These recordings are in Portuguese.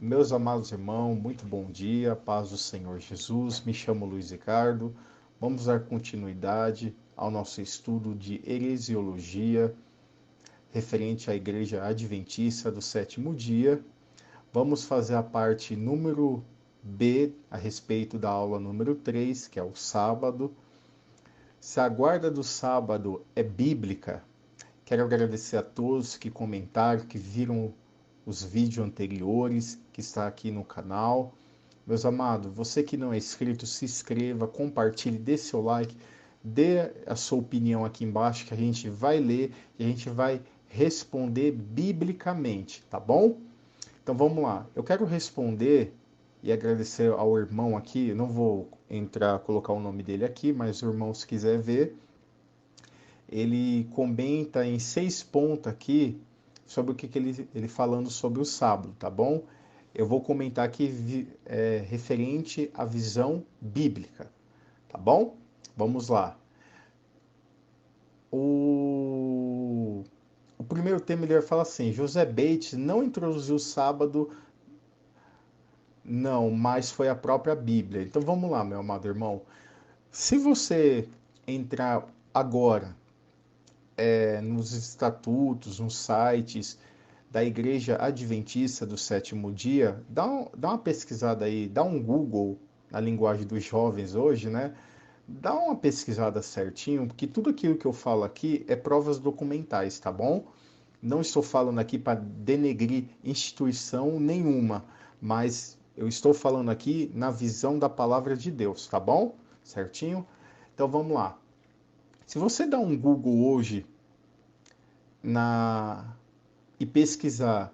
Meus amados irmãos, muito bom dia, paz do Senhor Jesus. Me chamo Luiz Ricardo. Vamos dar continuidade ao nosso estudo de heresiologia referente à Igreja Adventista do Sétimo Dia. Vamos fazer a parte número B a respeito da aula número 3, que é o sábado. Se a guarda do sábado é bíblica, quero agradecer a todos que comentaram, que viram os vídeos anteriores, que está aqui no canal. Meus amados, você que não é inscrito, se inscreva, compartilhe, dê seu like, dê a sua opinião aqui embaixo, que a gente vai ler e a gente vai responder biblicamente, tá bom? Então vamos lá. Eu quero responder e agradecer ao irmão aqui. Eu não vou colocar o nome dele aqui, mas o irmão, se quiser ver, ele comenta em 6 pontos aqui sobre o que ele falando sobre o sábado, tá bom? Eu vou comentar aqui referente à visão bíblica, tá bom? Vamos lá. O primeiro tema ele vai falar assim: José Bates não introduziu o sábado, não, mas foi a própria Bíblia. Então vamos lá, meu amado irmão. Se você entrar agora nos estatutos, nos sites da Igreja Adventista do Sétimo Dia, dá uma pesquisada aí, dá um Google na linguagem dos jovens hoje, né? Dá uma pesquisada certinho, porque tudo aquilo que eu falo aqui é provas documentais, tá bom? Não estou falando aqui para denegrir instituição nenhuma, mas eu estou falando aqui na visão da palavra de Deus, tá bom? Certinho? Então vamos lá. Se você dá um Google hoje na e pesquisar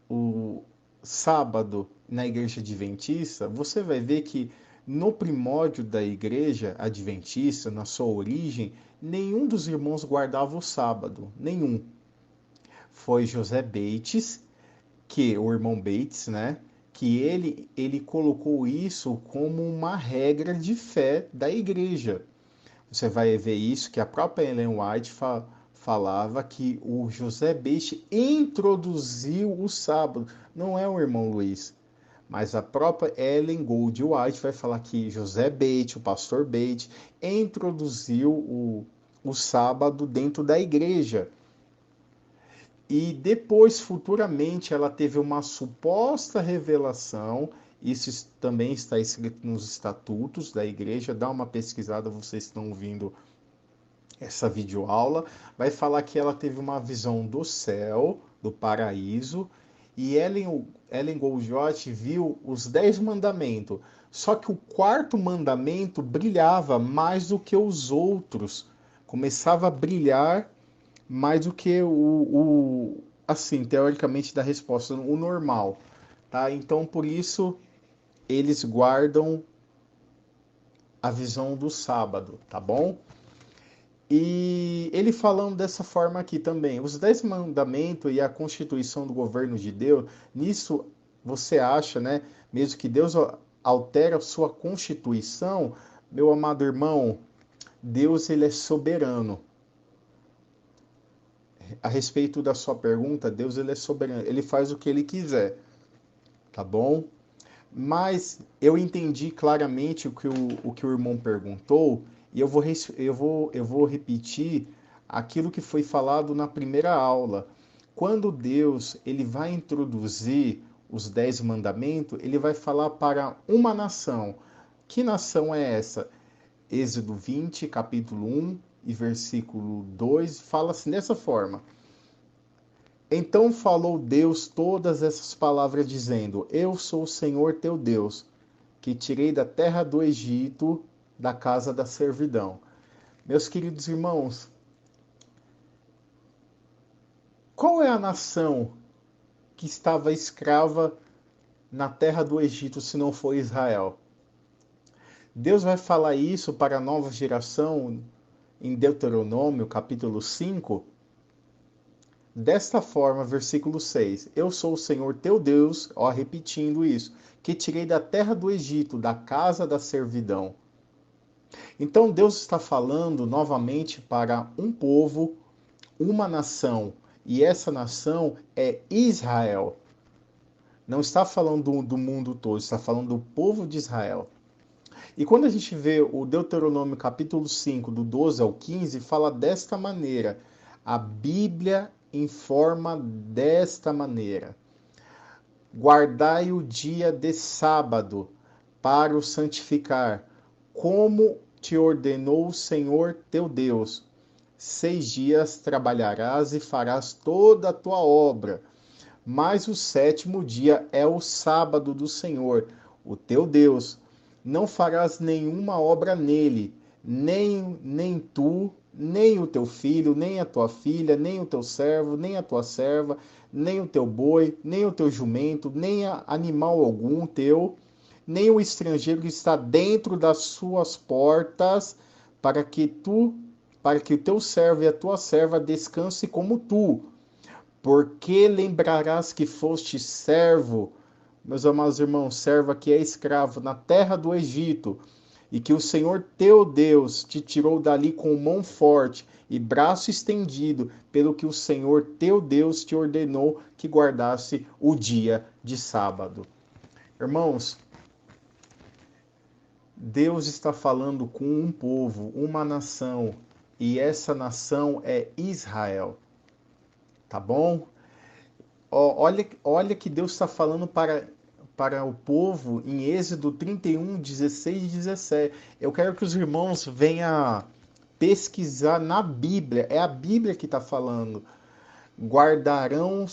o sábado na igreja adventista, você vai ver que no primórdio da igreja adventista, na sua origem, nenhum dos irmãos guardava o sábado, nenhum. Foi José Bates, que o irmão Bates, né, que ele colocou isso como uma regra de fé da igreja. Você vai ver isso, que a própria Ellen White falava que o José Bates introduziu o sábado. Não é o irmão Luiz, mas a própria Ellen Gold White vai falar que José Bates, o pastor Bates, introduziu o sábado dentro da igreja. E depois, futuramente, ela teve uma suposta revelação. Isso também está escrito nos estatutos da igreja. Dá uma pesquisada, vocês estão ouvindo essa videoaula. Vai falar que ela teve uma visão do céu, do paraíso, e Ellen Goldjot viu os 10 mandamentos. Só que o quarto mandamento brilhava mais do que os outros. Começava a brilhar mais do que assim, teoricamente, da resposta, o normal, tá? Então, por isso, eles guardam a visão do sábado, tá bom? E ele falando dessa forma aqui também, os 10 mandamentos e a constituição do governo de Deus, nisso você acha, né, mesmo que Deus altere a sua constituição, meu amado irmão, Deus ele é soberano. A respeito da sua pergunta, Deus ele é soberano, ele faz o que ele quiser, tá bom? Mas eu entendi claramente o que o irmão perguntou e eu vou repetir aquilo que foi falado na primeira aula. Quando Deus ele vai introduzir os 10 mandamentos, ele vai falar para uma nação. Que nação é essa? Êxodo 20, capítulo 1 e versículo 2, fala assim dessa forma. Então falou Deus todas essas palavras, dizendo: Eu sou o Senhor teu Deus, que tirei da terra do Egito, da casa da servidão. Meus queridos irmãos, qual é a nação que estava escrava na terra do Egito, se não for Israel? Deus vai falar isso para a nova geração em Deuteronômio, capítulo 5. Desta forma, versículo 6, eu sou o Senhor teu Deus, ó, repetindo isso, que tirei da terra do Egito, da casa da servidão. Então Deus está falando novamente para um povo, uma nação, e essa nação é Israel. Não está falando do mundo todo, está falando do povo de Israel. E quando a gente vê o Deuteronômio capítulo 5, do 12 ao 15, fala desta maneira. A Bíblia informa desta maneira. Guardai o dia de sábado para o santificar, como te ordenou o Senhor teu Deus. 6 dias trabalharás e farás toda a tua obra, mas o sétimo dia é o sábado do Senhor, o teu Deus. Não farás nenhuma obra nele, nem tu, nem o teu filho, nem a tua filha, nem o teu servo, nem a tua serva, nem o teu boi, nem o teu jumento, nem animal algum teu, nem o estrangeiro que está dentro das suas portas, para que o teu servo e a tua serva descanse como tu. Porque lembrarás que foste servo, meus amados irmãos, servo que é escravo na terra do Egito, e que o Senhor teu Deus te tirou dali com mão forte e braço estendido, pelo que o Senhor teu Deus te ordenou que guardasse o dia de sábado. Irmãos, Deus está falando com um povo, uma nação, e essa nação é Israel. Tá bom? Olha que Deus está falando para o povo em Êxodo 31, 16 e 17. Eu quero que os irmãos venham pesquisar na Bíblia. É a Bíblia que está falando. Guardarão,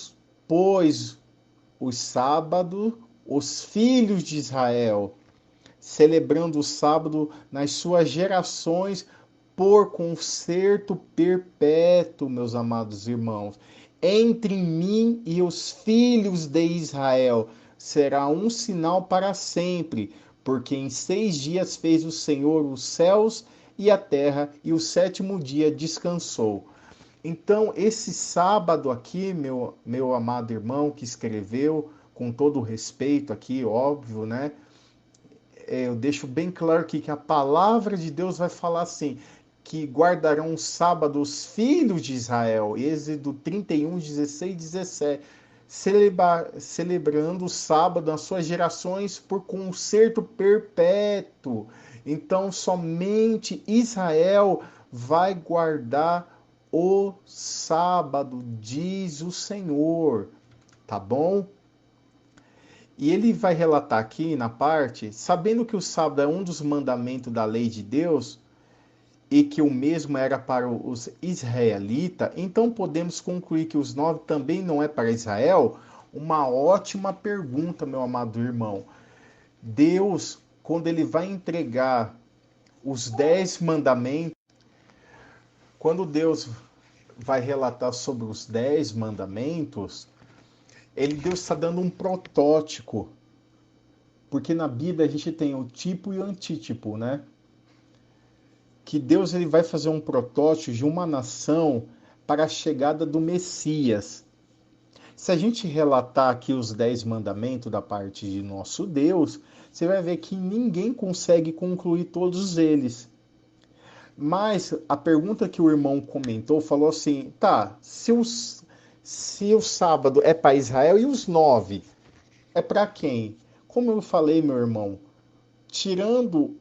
pois, o sábado, os filhos de Israel, celebrando o sábado nas suas gerações, por concerto perpétuo, meus amados irmãos. Entre mim e os filhos de Israel será um sinal para sempre, porque em 6 dias fez o Senhor os céus e a terra, e o sétimo dia descansou. Então, esse sábado aqui, meu amado irmão que escreveu, com todo o respeito aqui, óbvio, né? Eu deixo bem claro aqui que a palavra de Deus vai falar assim, que guardarão o sábado os filhos de Israel, Êxodo 31, 16 e 17, celebrando o sábado nas suas gerações por concerto perpétuo. Então, somente Israel vai guardar o sábado, diz o Senhor, tá bom? E ele vai relatar aqui na parte, sabendo que o sábado é um dos mandamentos da lei de Deus, e que o mesmo era para os israelitas, então podemos concluir que os 9 também não é para Israel? Uma ótima pergunta, meu amado irmão. Deus, quando ele vai entregar os 10 mandamentos, quando Deus vai relatar sobre os 10 mandamentos, Deus está dando um protótipo, porque na Bíblia a gente tem o tipo e o antítipo, né? Que Deus ele vai fazer um protótipo de uma nação para a chegada do Messias. Se a gente relatar aqui os 10 mandamentos da parte de nosso Deus, você vai ver que ninguém consegue concluir todos eles. Mas a pergunta que o irmão comentou falou assim, tá, se o sábado é para Israel e os 9 é para quem? Como eu falei, meu irmão, tirando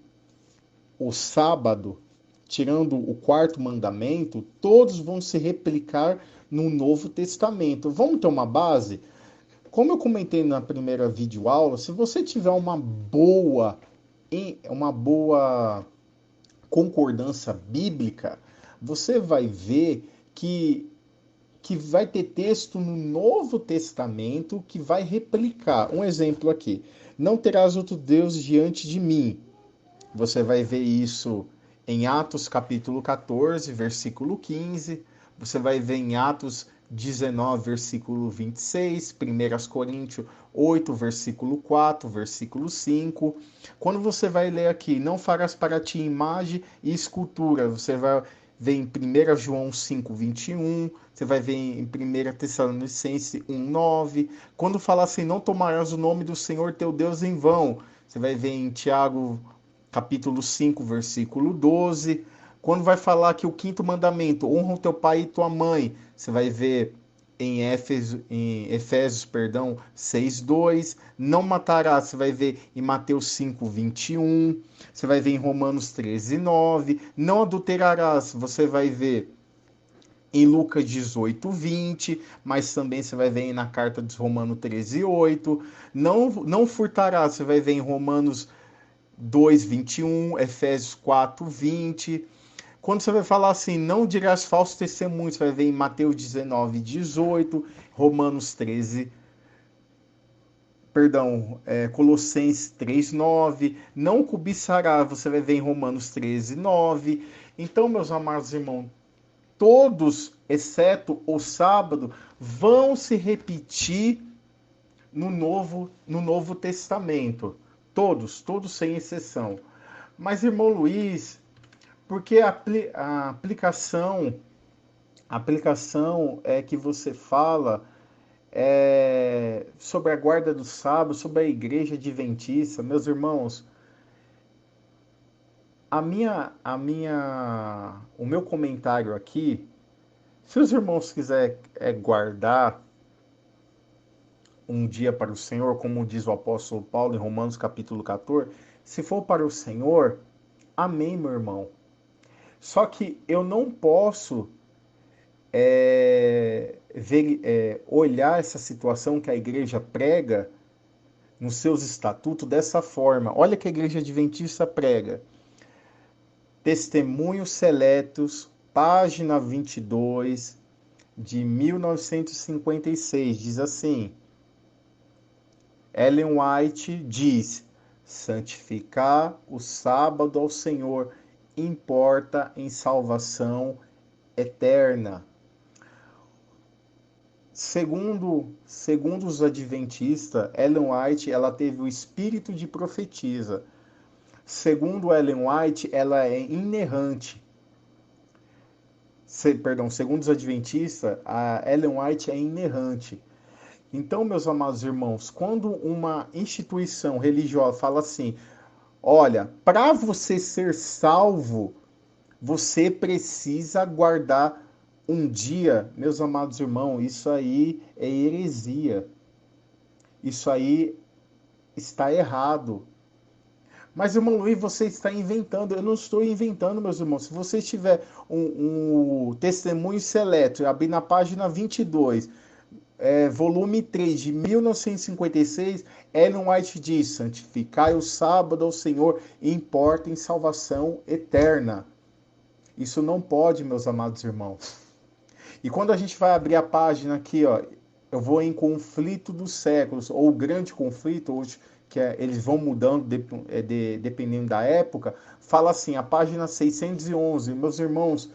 o sábado, tirando o quarto mandamento, todos vão se replicar no Novo Testamento. Vamos ter uma base? Como eu comentei na primeira videoaula, se você tiver uma boa concordância bíblica, você vai ver que vai ter texto no Novo Testamento que vai replicar. Um exemplo aqui. Não terás outro Deus diante de mim. Você vai ver isso em Atos capítulo 14, versículo 15. Você vai ver em Atos 19, versículo 26. 1 Coríntios 8, versículo 4, versículo 5. Quando você vai ler aqui, não farás para ti imagem e escultura, você vai ver em 1 João 5, 21. Você vai ver em 1 Tessalonicenses 1, 9. Quando fala assim, não tomarás o nome do Senhor teu Deus em vão, você vai ver em Tiago capítulo 5, versículo 12. Quando vai falar que o quinto mandamento, honra o teu pai e tua mãe, você vai ver em Efésios, perdão, 6:2. Não matarás, você vai ver em Mateus 5:21. Você vai ver em Romanos 13:9. Não adulterarás, você vai ver em Lucas 18:20, mas também você vai ver na carta de Romanos 13:8. Não furtarás, você vai ver em Romanos 2:21, Efésios 4:20. Quando você vai falar assim, não dirás falsos testemunhos, você vai ver em Mateus 19:18, Romanos 13, perdão, Colossenses 3:9. Não cobiçarás, você vai ver em Romanos 13:9. Então, meus amados irmãos, todos, exceto o sábado, vão se repetir no Novo Testamento. Todos sem exceção. Mas, irmão Luiz, porque a aplicação é que você fala sobre a guarda do sábado, sobre a igreja adventista, meus irmãos, o meu comentário aqui, se os irmãos quiserem guardar um dia para o Senhor, como diz o apóstolo Paulo em Romanos capítulo 14, se for para o Senhor, amém, meu irmão. Só que eu não posso olhar essa situação que a igreja prega nos seus estatutos dessa forma. Olha que a igreja adventista prega. Testemunhos Seletos, página 22, de 1956, diz assim: Ellen White diz: santificar o sábado ao Senhor importa em salvação eterna. Segundo os adventistas, Ellen White ela teve o espírito de profetisa. Segundo Ellen White, ela é inerrante. Segundo os adventistas, a Ellen White é inerrante. Então, meus amados irmãos, quando uma instituição religiosa fala assim, olha, para você ser salvo, você precisa guardar um dia, meus amados irmãos, isso aí é heresia. Isso aí está errado. Mas, irmão Luiz, você está inventando. Eu não estou inventando, meus irmãos. Se você tiver um testemunho seleto, abrir na página 22, volume 3, de 1956, Ellen White diz: santificai o sábado ao Senhor, importa em salvação eterna. Isso não pode, meus amados irmãos. E quando a gente vai abrir a página aqui, ó, eu vou em Conflito dos Séculos, ou Grande Conflito, hoje, que eles vão mudando dependendo da época, fala assim, a página 611, meus irmãos,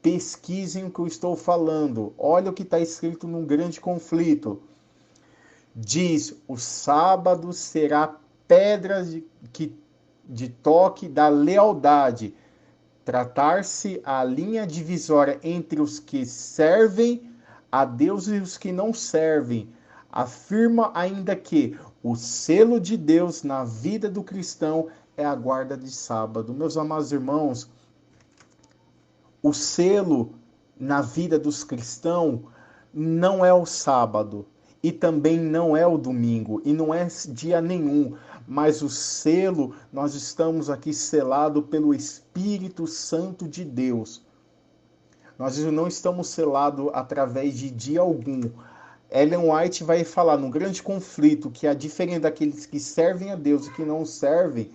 pesquisem o que eu estou falando, olha o que está escrito num Grande Conflito. Diz, o sábado será pedra de toque da lealdade, tratar-se a linha divisória entre os que servem a Deus e os que não servem. Afirma ainda que o selo de Deus na vida do cristão é a guarda de sábado. Meus amados irmãos, o selo na vida dos cristãos não é o sábado e também não é o domingo e não é dia nenhum, mas o selo, nós estamos aqui selados pelo Espírito Santo de Deus. Nós não estamos selados através de dia algum. Ellen White vai falar no Grande Conflito que a diferença daqueles que servem a Deus e que não servem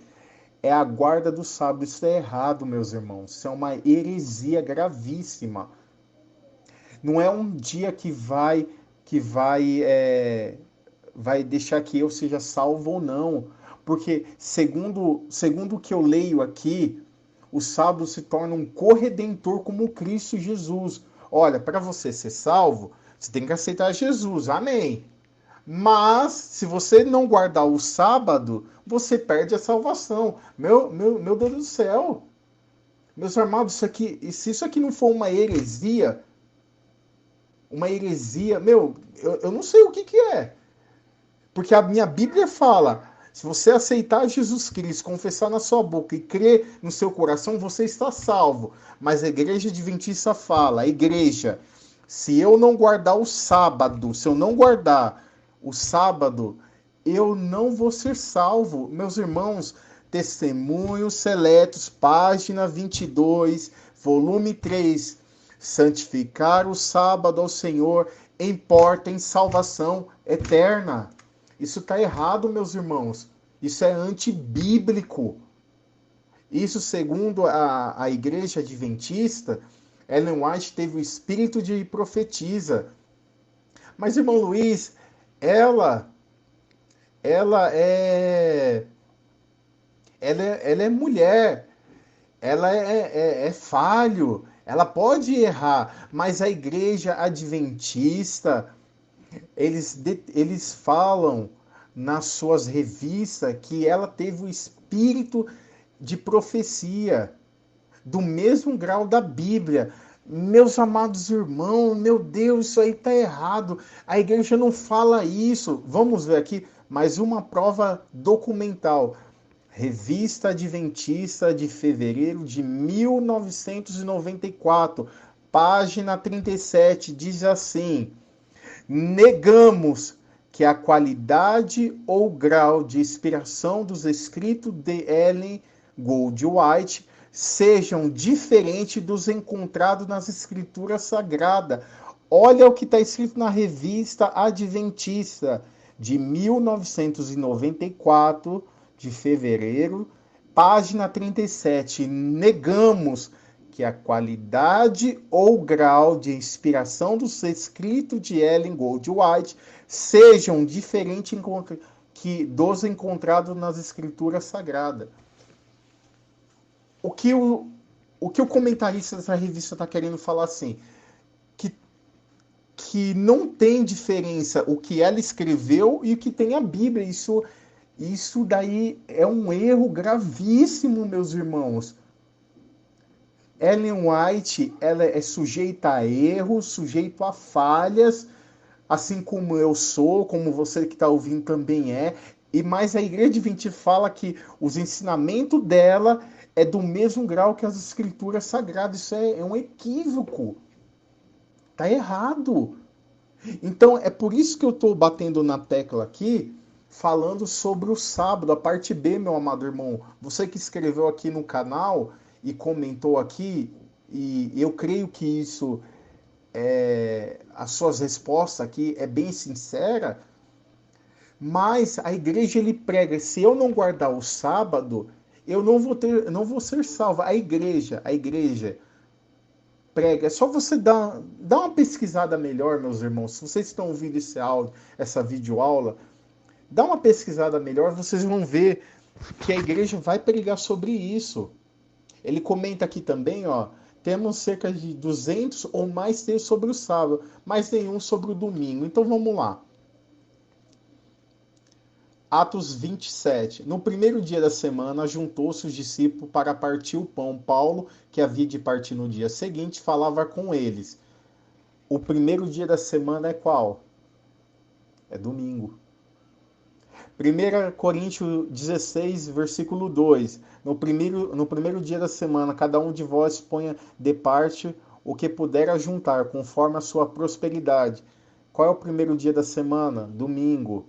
é a guarda do sábado. Isso é errado, meus irmãos. Isso é uma heresia gravíssima. Não é um dia que vai deixar que eu seja salvo ou não. Porque, segundo o que eu leio aqui, o sábado se torna um corredentor como Cristo Jesus. Olha, para você ser salvo, você tem que aceitar Jesus, amém. Mas, se você não guardar o sábado, você perde a salvação. Meu Deus do céu. Meus amados, se isso aqui não for uma heresia, eu não sei o que é. Porque a minha Bíblia fala, se você aceitar Jesus Cristo, confessar na sua boca e crer no seu coração, você está salvo. Mas a igreja adventista fala, a igreja, Se eu não guardar o sábado, se eu não guardar o sábado, eu não vou ser salvo. Meus irmãos, Testemunhos Seletos, página 22, volume 3. Santificar o sábado ao Senhor importa em salvação eterna. Isso está errado, meus irmãos. Isso é antibíblico. Isso, segundo a Igreja Adventista, Ellen White teve o espírito de profetisa. Mas, irmão Luiz, ela ela é ela é mulher, ela é falho, ela pode errar, mas a Igreja Adventista, eles falam nas suas revistas que ela teve o espírito de profecia, do mesmo grau da Bíblia. Meus amados irmãos, meu Deus, isso aí está errado. A igreja não fala isso. Vamos ver aqui mais uma prova documental. Revista Adventista de fevereiro de 1994, página 37, diz assim: negamos que a qualidade ou grau de inspiração dos escritos de Ellen Goldwhite sejam diferentes dos encontrados nas escrituras sagradas. Olha o que está escrito na revista Adventista de 1994, de fevereiro, página 37. Negamos que a qualidade ou grau de inspiração dos escritos de Ellen Goldwhite sejam diferentes dos encontrados nas escrituras sagradas. O que o comentarista dessa revista está querendo falar assim? Que não tem diferença o que ela escreveu e o que tem a Bíblia. Isso daí é um erro gravíssimo, meus irmãos. Ellen White, ela é sujeita a erros, sujeita a falhas, assim como eu sou, como você que está ouvindo também é. Mas a Igreja Adventista fala que os ensinamentos dela é do mesmo grau que as escrituras sagradas. Isso é um equívoco. Tá errado. Então, é por isso que eu estou batendo na tecla aqui, falando sobre o sábado, a parte B, meu amado irmão. Você que escreveu aqui no canal e comentou aqui, e eu creio que isso, as suas respostas aqui é bem sincera, mas a igreja ele prega, se eu não guardar o sábado, eu não vou ser salvo. A igreja prega. É só você dar uma pesquisada melhor, meus irmãos. Se vocês estão ouvindo esse áudio, essa videoaula, dá uma pesquisada melhor, vocês vão ver que a igreja vai pregar sobre isso. Ele comenta aqui também, ó, temos cerca de 200 ou mais textos sobre o sábado, mas nenhum sobre o domingo. Então vamos lá. Atos 27. No primeiro dia da semana, juntou-se os discípulos para partir o pão. Paulo, que havia de partir no dia seguinte, falava com eles. O primeiro dia da semana é qual? É domingo. 1 Coríntios 16, versículo 2. No primeiro dia da semana, cada um de vós ponha de parte o que puder ajuntar, conforme a sua prosperidade. Qual é o primeiro dia da semana? Domingo.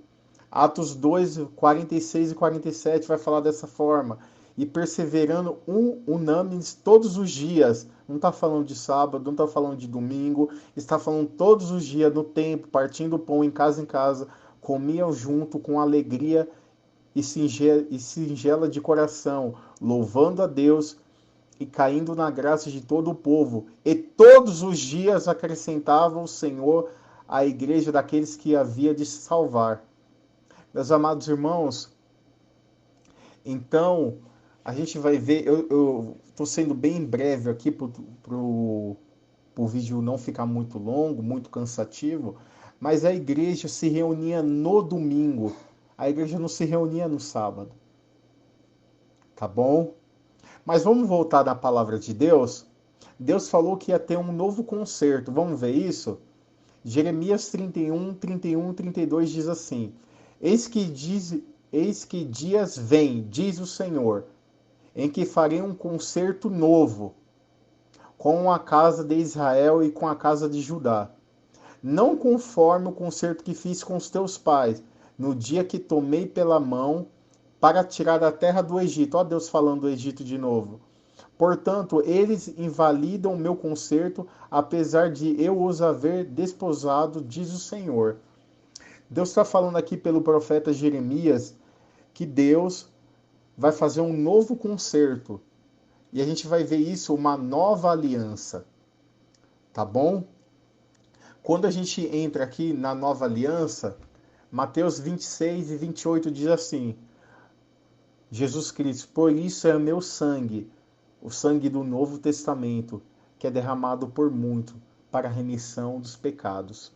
Atos 2, 46 e 47 vai falar dessa forma. E perseverando unânimes todos os dias. Não está falando de sábado, não está falando de domingo. Está falando todos os dias no templo, partindo o pão em casa. Comiam junto com alegria e singela de coração, louvando a Deus e caindo na graça de todo o povo. E todos os dias acrescentava o Senhor à igreja daqueles que havia de salvar. Meus amados irmãos, então a gente vai ver, eu estou sendo bem breve aqui para o vídeo não ficar muito longo, muito cansativo, mas a igreja se reunia no domingo, a igreja não se reunia no sábado, tá bom? Mas vamos voltar na palavra de Deus. Deus falou que ia ter um novo concerto, vamos ver isso? Jeremias 31, 31, 32 diz assim: Eis que dias vêm, diz o Senhor, em que farei um concerto novo. com a casa de Israel e com a casa de Judá. Não conforme o concerto que fiz com os teus pais, no dia que tomei pela mão para tirar da terra do Egito. Ó Deus falando do Egito de novo. Portanto, eles invalidam o meu concerto, apesar de eu os haver desposado, diz o Senhor. Deus está falando aqui pelo profeta Jeremias que Deus vai fazer um novo concerto. E a gente vai ver isso, uma nova aliança. Tá bom? Quando a gente entra aqui na nova aliança, Mateus 26 e 28 diz assim: Jesus Cristo, por isso é meu sangue, o sangue do Novo Testamento, que é derramado por muito para a remissão dos pecados.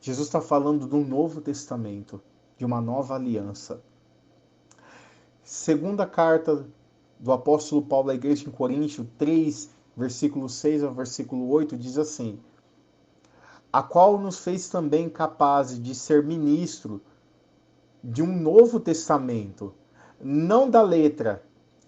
Jesus está falando do Novo Testamento, de uma nova aliança. Segunda carta do apóstolo Paulo à igreja em Coríntios 3, versículo 6 ao versículo 8, diz assim: a qual nos fez também capazes de ser ministro de um novo testamento, não da letra,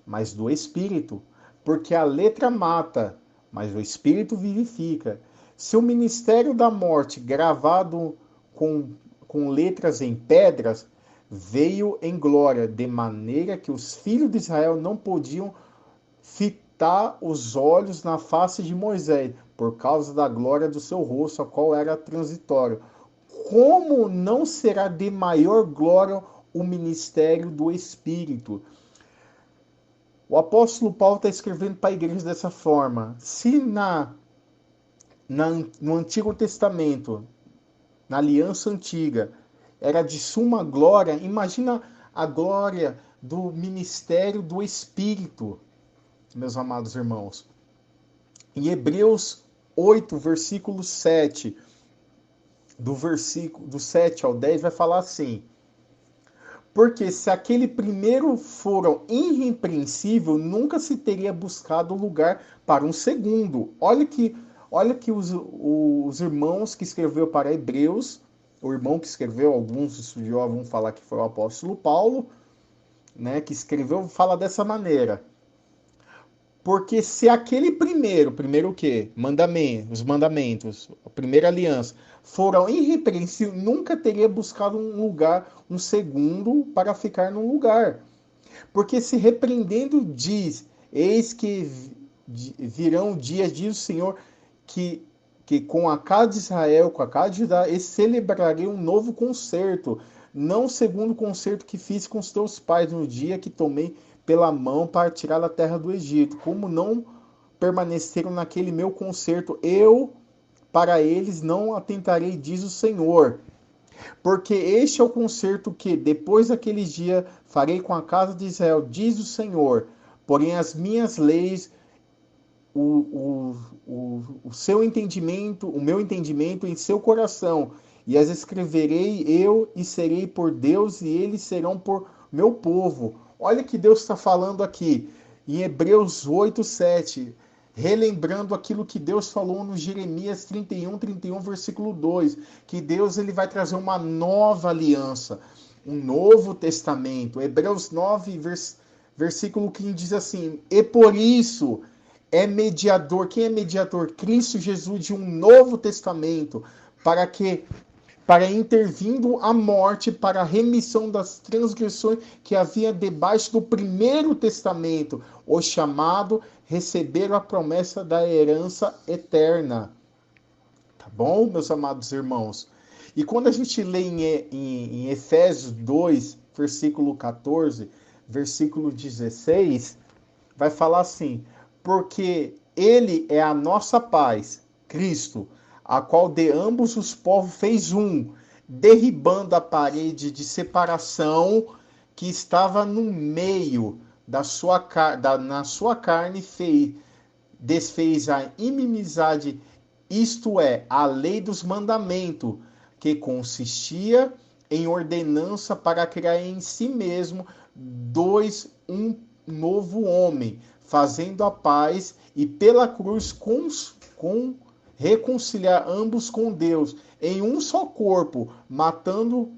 mas do Espírito, porque a letra mata, mas o Espírito vivifica. Se o ministério da morte, gravado com letras em pedras, veio em glória, de maneira que os filhos de Israel não podiam fitar os olhos na face de Moisés, por causa da glória do seu rosto, a qual era transitório. Como não será de maior glória o ministério do Espírito? O apóstolo Paulo está escrevendo para a igreja dessa forma: se no Antigo Testamento, na aliança antiga, era de suma glória, imagina a glória do ministério do Espírito, meus amados irmãos. Em Hebreus 8, versículo 7, do 7 ao 10, vai falar assim: porque se aquele primeiro foram irrepreensível, nunca se teria buscado lugar para um segundo. Olha que os irmãos que escreveu para Hebreus, o irmão que escreveu, alguns estudiosos vão falar que foi o apóstolo Paulo, né, que escreveu, fala dessa maneira. Porque se aquele primeiro o quê? Os mandamentos, a primeira aliança, foram irrepreensíveis, nunca teria buscado um lugar, um segundo, para ficar num lugar. Porque se repreendendo diz, eis que virão dias, diz o Senhor, que com a casa de Israel, com a casa de Judá, eu celebrarei um novo concerto, não segundo o concerto que fiz com os teus pais no dia que tomei pela mão para tirar da terra do Egito. Como não permaneceram naquele meu concerto, eu para eles não atentarei, diz o Senhor. Porque este é o concerto que, depois daqueles dias, farei com a casa de Israel, diz o Senhor. Porém, as minhas leis, o seu entendimento, o meu entendimento em seu coração, e as escreverei eu, e serei por Deus, e eles serão por meu povo. Olha que Deus está falando aqui, em Hebreus 8, 7, relembrando aquilo que Deus falou no Jeremias 31, versículo 2, que Deus ele vai trazer uma nova aliança, um novo testamento. Hebreus 9, versículo 15 diz assim: e por isso é mediador, quem é mediador? Cristo Jesus, de um novo testamento, para intervindo a morte, para a remissão das transgressões que havia debaixo do primeiro testamento, o chamado receberam a promessa da herança eterna. Tá bom, meus amados irmãos? E quando a gente lê em Efésios 2, versículo 14, versículo 16, vai falar assim: porque ele é a nossa paz, Cristo, a qual de ambos os povos fez um, derribando a parede de separação que estava no meio na sua carne, desfez a inimizade, isto é, a lei dos mandamentos, que consistia em ordenança para criar em si mesmo um novo homem, fazendo a paz, e pela cruz reconciliar ambos com Deus em um só corpo, matando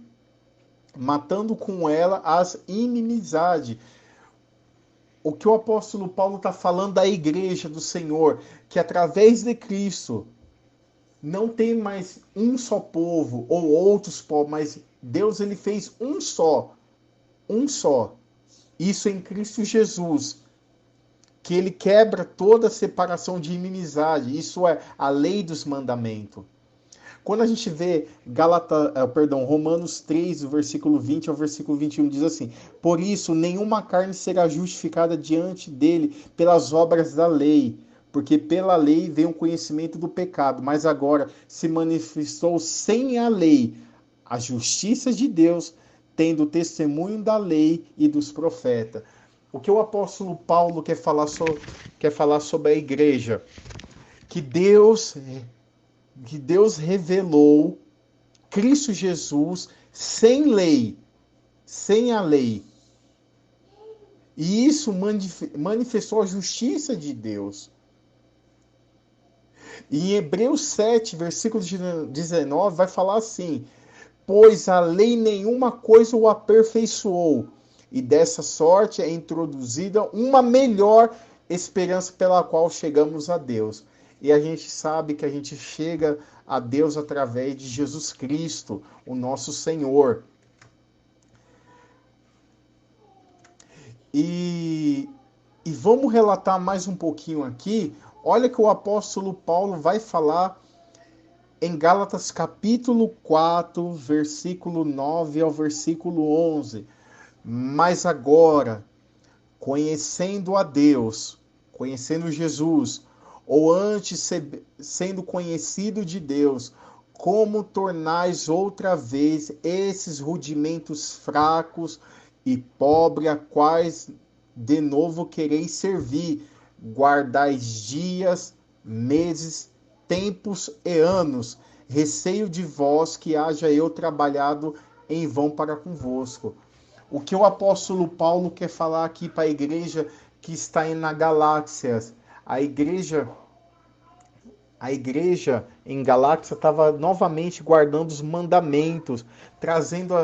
com ela as inimizades. o que o apóstolo Paulo está falando da igreja do Senhor, que através de Cristo não tem mais um só povo ou outros povos, mas Deus ele fez um só, um só. Isso em Cristo Jesus, que ele quebra toda a separação de inimizade. Isso é a lei dos mandamentos. Quando a gente vê Romanos 3, do versículo 20 ao versículo 21, diz assim: por isso, nenhuma carne será justificada diante dele pelas obras da lei, porque pela lei veio o conhecimento do pecado, mas agora se manifestou sem a lei a justiça de Deus, tendo o testemunho da lei e dos profetas. O que o apóstolo Paulo quer falar sobre a igreja? Que Deus revelou Cristo Jesus sem lei, sem a lei. E isso manifestou a justiça de Deus. E em Hebreus 7, versículo 19, vai falar assim: pois a lei nenhuma coisa o aperfeiçoou, e dessa sorte é introduzida uma melhor esperança pela qual chegamos a Deus. E a gente sabe que a gente chega a Deus através de Jesus Cristo, o nosso Senhor. E vamos relatar mais um pouquinho aqui. Olha que o apóstolo Paulo vai falar em Gálatas capítulo 4, versículo 9 ao versículo 11. Mas agora, conhecendo a Deus, conhecendo Jesus, ou antes sendo conhecido de Deus, como tornais outra vez esses rudimentos fracos e pobres, a quais de novo quereis servir, guardais dias, meses, tempos e anos, receio de vós que haja eu trabalhado em vão para convosco. O que o apóstolo Paulo quer falar aqui para a igreja que está na Galáxia? A igreja em Galáxia estava novamente guardando os mandamentos, trazendo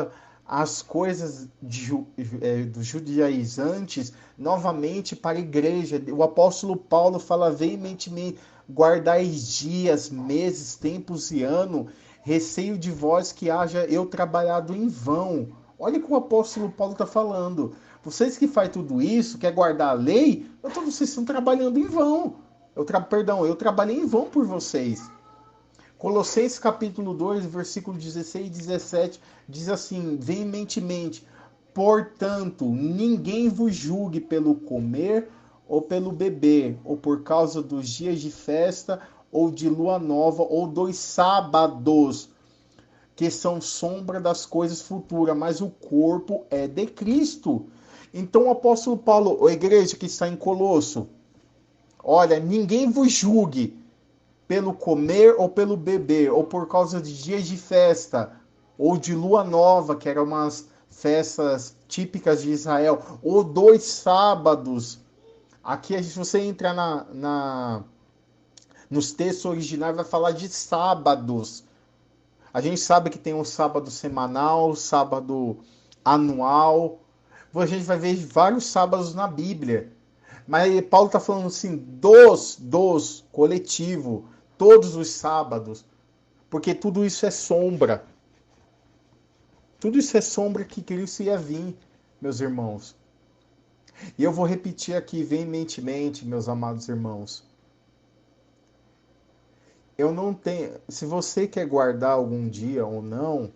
as coisas dos judaizantes novamente para a igreja. O apóstolo Paulo fala veementemente: guardais dias, meses, tempos e ano, receio de vós que haja eu trabalhado em vão. Olha o que o apóstolo Paulo está falando. Vocês que fazem tudo isso, quer guardar a lei, então vocês estão trabalhando em vão. Eu trabalhei em vão por vocês. Colossenses capítulo 2, versículo 16 e 17, diz assim, veementemente: portanto, ninguém vos julgue pelo comer ou pelo beber, ou por causa dos dias de festa, ou de lua nova, ou dos sábados, que são sombra das coisas futuras, mas o corpo é de Cristo. Então o apóstolo Paulo, a igreja que está em Colosso, olha, ninguém vos julgue pelo comer ou pelo beber, ou por causa de dias de festa, ou de lua nova, que eram umas festas típicas de Israel, ou dos sábados. Aqui, se você entrar nos textos originais, vai falar de sábados. A gente sabe que tem um sábado semanal, sábado anual. A gente vai ver vários sábados na Bíblia. Mas Paulo está falando assim, dos coletivo, todos os sábados. Porque tudo isso é sombra. Tudo isso é sombra que Cristo ia vir, meus irmãos. E eu vou repetir aqui veementemente, meus amados irmãos. Eu não tenho. Se você quer guardar algum dia ou não,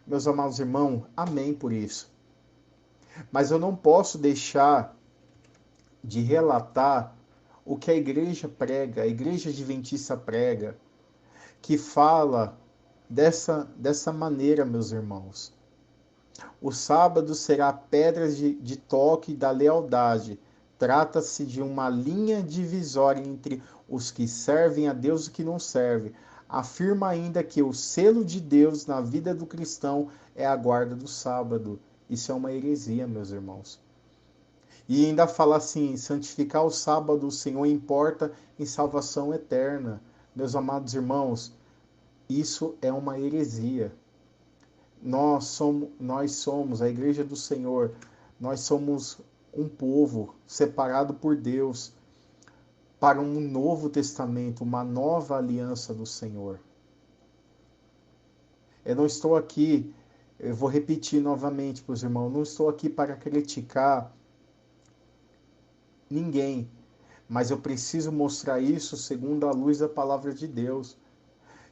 meus amados irmãos, amém por isso. Mas eu não posso deixar de relatar o que a igreja prega, a igreja adventista prega, que fala dessa maneira, meus irmãos. O sábado será a pedra de toque da lealdade. Trata-se de uma linha divisória entre os que servem a Deus e os que não servem. Afirma ainda que o selo de Deus na vida do cristão é a guarda do sábado. Isso é uma heresia, meus irmãos. E ainda fala assim, santificar o sábado, o Senhor importa em salvação eterna. Meus amados irmãos, isso é uma heresia. Nós somos a igreja do Senhor, nós somos um povo separado por Deus para um novo testamento, uma nova aliança do Senhor. Eu não estou aqui, eu vou repetir novamente para os irmãos, não estou aqui para criticar ninguém, mas eu preciso mostrar isso segundo a luz da palavra de Deus.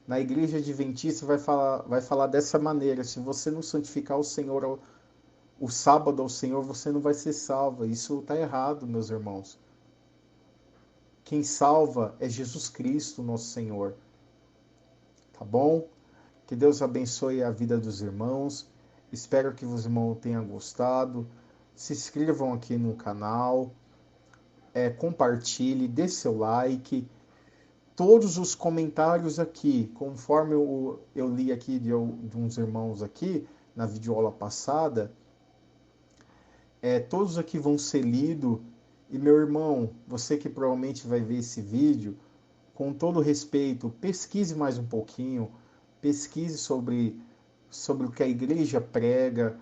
Na igreja adventista vai falar dessa maneira: se você não santificar o Senhor, o sábado ao Senhor, você não vai ser salvo. Isso está errado, meus irmãos. Quem salva é Jesus Cristo, nosso Senhor. Tá bom? Que Deus abençoe a vida dos irmãos. Espero que os irmãos tenham gostado. Se inscrevam aqui no canal. Compartilhe, dê seu like. Todos os comentários aqui, conforme eu li aqui de uns irmãos aqui, na videoaula passada, todos aqui vão ser lidos. E meu irmão, você que provavelmente vai ver esse vídeo, com todo respeito, pesquise mais um pouquinho, pesquise sobre o que a igreja prega,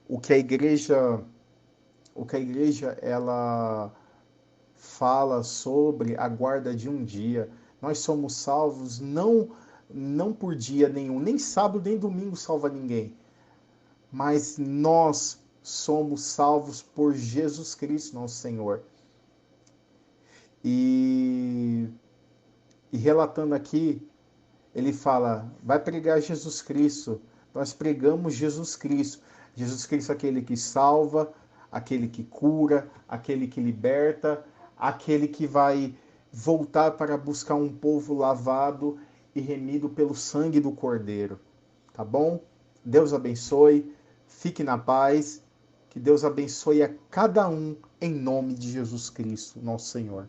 o que a igreja ela fala sobre a guarda de um dia. Nós somos salvos não por dia nenhum, nem sábado nem domingo salva ninguém, mas nós somos salvos por Jesus Cristo, nosso Senhor. E relatando aqui, ele fala, vai pregar Jesus Cristo. Nós pregamos Jesus Cristo. Jesus Cristo é aquele que salva, aquele que cura, aquele que liberta, aquele que vai voltar para buscar um povo lavado e remido pelo sangue do Cordeiro. Tá bom? Deus abençoe, fique na paz, que Deus abençoe a cada um em nome de Jesus Cristo, nosso Senhor.